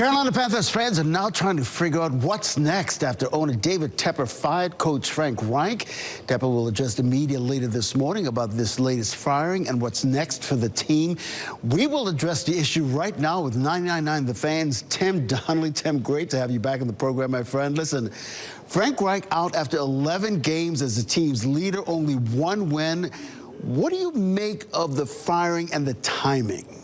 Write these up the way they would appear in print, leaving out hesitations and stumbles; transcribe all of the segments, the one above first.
Carolina Panthers fans are now trying to figure out what's next after owner David Tepper fired coach Frank Reich. Tepper will address the media later this morning about this latest firing and what's next for the team. We will address the issue right now with 99.9 The Fans' Tim Donnelly. Tim, great to have you back in the program, my friend. Listen, Frank Reich out after 11 games as the team's leader, only one win. What do you make of the firing and the timing?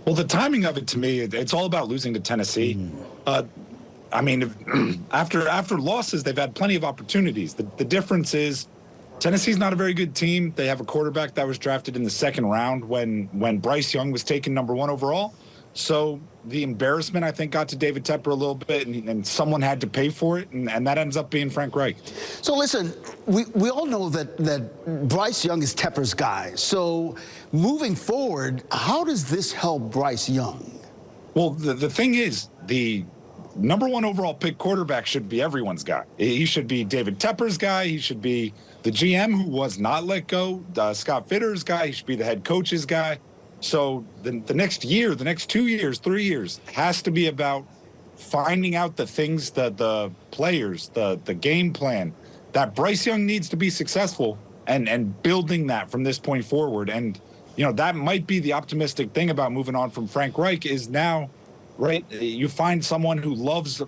Well, the timing of it, to me, it's all about losing to Tennessee. I mean, after losses, they've had plenty of opportunities. The difference is Tennessee's not a very good team. They have a quarterback that was drafted in the second round when Bryce Young was taken #1 overall. So the embarrassment, I think, got to David Tepper a little bit, and someone had to pay for it, and that ends up being Frank Reich. So listen, we all know that Bryce Young is Tepper's guy. So moving forward, how does this help Bryce Young? Well, the thing is, the #1 overall pick quarterback should be everyone's guy. He should be David Tepper's guy. He should be the GM who was not let go, Scott Fitter's guy. He should be the head coach's guy. So the next year, the next 2 years, 3 years has to be about finding out the things that the players, the game plan that Bryce Young needs to be successful and building that from this point forward. And, you know, that might be the optimistic thing about moving on from Frank Reich is now, right, you find someone who loves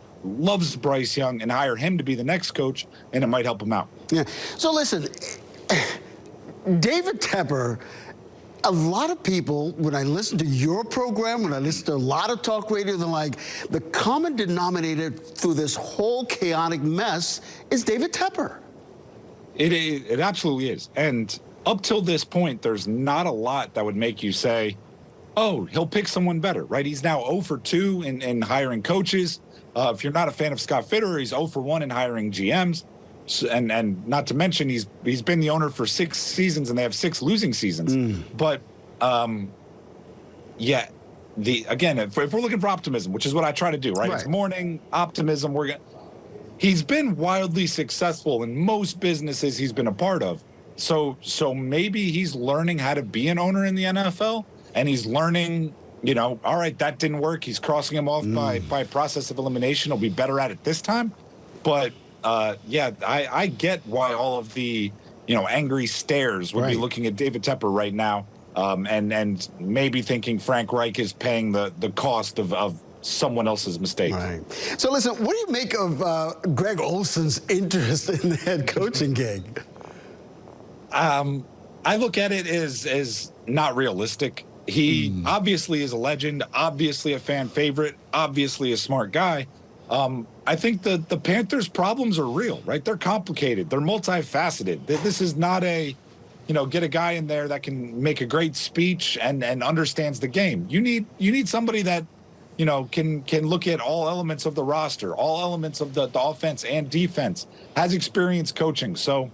Bryce Young and hire him to be the next coach, and it might help him out. Yeah. So listen, David Tepper, a lot of people, when I listen to your program, when I listen to a lot of talk radio, they're like, the common denominator through this whole chaotic mess is David Tepper. It absolutely is. And up till this point, there's not a lot that would make you say, oh, he'll pick someone better, right? He's now 0 for 2 in hiring coaches. If you're not a fan of Scott Fitter, he's 0 for 1 in hiring GMs. And not to mention, he's been the owner for 6 seasons, and they have 6 losing seasons. But yeah, again, if we're looking for optimism, which is what I try to do, right? It's morning optimism. He's been wildly successful in most businesses he's been a part of. So maybe he's learning how to be an owner in the NFL, and he's learning, you know, all right, that didn't work. He's crossing him off by process of elimination. He'll be better at it this time. But yeah, I get why all of the, you know, angry stares would be looking at David Tepper right now, and maybe thinking Frank Reich is paying the cost of someone else's mistake. Right. So listen, what do you make of Greg Olsen's interest in the head coaching gig? I look at it as not realistic. He obviously is a legend, obviously a fan favorite, obviously a smart guy. I think the Panthers' problems are real, right? They're complicated. They're multifaceted. This is not a, you know, get a guy in there that can make a great speech and understands the game. You need somebody that, you know, can look at all elements of the roster, all elements of the offense and defense, has experience coaching. So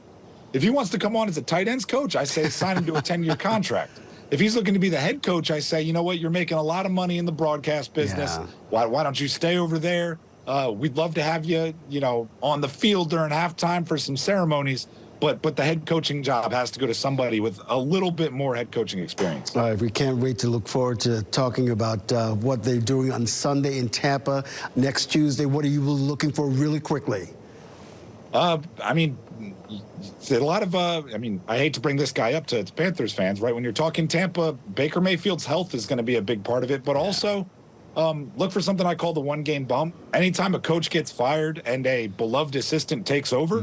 if he wants to come on as a tight ends coach, I say sign him to a 10-year contract. If he's looking to be the head coach, I say, you know what, you're making a lot of money in the broadcast business. Why don't you stay over there? We'd love to have you, you know, on the field during halftime for some ceremonies, but the head coaching job has to go to somebody with a little bit more head coaching experience. All right, we can't wait to look forward to talking about what they're doing on Sunday in Tampa next Tuesday. What are you looking for really quickly? I mean, a lot of, I mean, I hate to bring this guy up to Panthers fans, right? When you're talking Tampa, Baker Mayfield's health is going to be a big part of it, but also look for something I call the one-game bump. Anytime a coach gets fired and a beloved assistant takes over,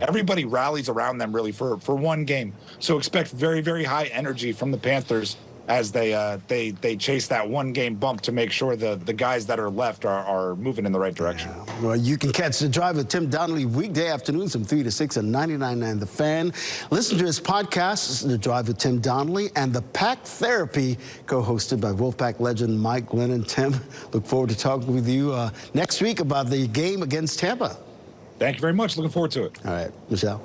everybody rallies around them really for one game. So expect very, very high energy from the Panthers as they chase that one-game bump to make sure the guys that are left are moving in the right direction. Yeah. Well, you can catch The Drive with Tim Donnelly weekday afternoons from 3 to 6 on 99.9 The Fan. Listen to his podcast, The Drive with Tim Donnelly, and The Pack Therapy, co-hosted by Wolfpack legend Mike Glennon. Tim, look forward to talking with you next week about the game against Tampa. Thank you very much. Looking forward to it. All right, Michelle.